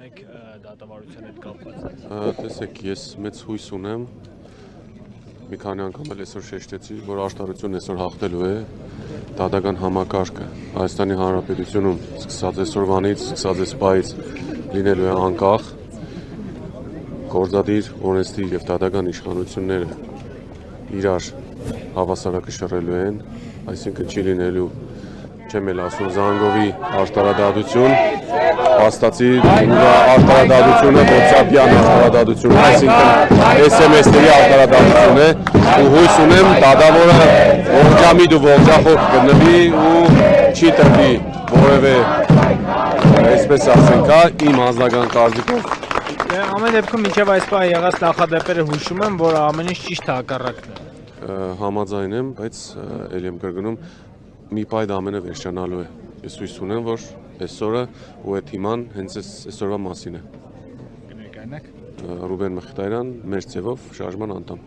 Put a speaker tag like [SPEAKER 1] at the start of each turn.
[SPEAKER 1] ունեք դատավարության հետ կապված։
[SPEAKER 2] Տեսեք, ես մեծ հույս ունեմ, մի քանի անգամ էլ այսօր շեշտեցի, որ աշտարությունը այսօր հաղթելու է դատական համակարգը Հայաստանի Հանրապետությունում, սկսած այսօրվանից, սկսած այս պահից լինելու է անկախ, գործադիր, օրենսդիր եւ դատական իշխանությունները իրար հավասարակշռելու են, այսինքն չի լինելու, չեմ էլ ասում զանգովի աշտարադատություն, հաստացի աշտարադատությունը WhatsApp-յան աշտարադատություն, այսինքն SMS-ների աշտարադատություն է ու հույս ունեմ դատավորը ողջամիտ ու ողջախոհ կգտնվի ու չի տրվի որևէ այսպես ասենք, իմ անձնական կարծիքով
[SPEAKER 1] Ամեն դեպքում մինչև այս պահ եղած նախադեպերը հուշում եմ, որ ամեն ինչ ճիշտ հակառակն է։
[SPEAKER 2] Համաձայն եմ, բայց ելի եմ կրկնում, մի պահ դա ամենը վերջանալու է։ Ես հույս ունեմ, որ այսօրը ու այդ հիման հենց այսօրվա մասին է։
[SPEAKER 1] Կներկայանաք։
[SPEAKER 2] Ռուբեն Մխիթարյան, մեր ձևով շարժման անդամ։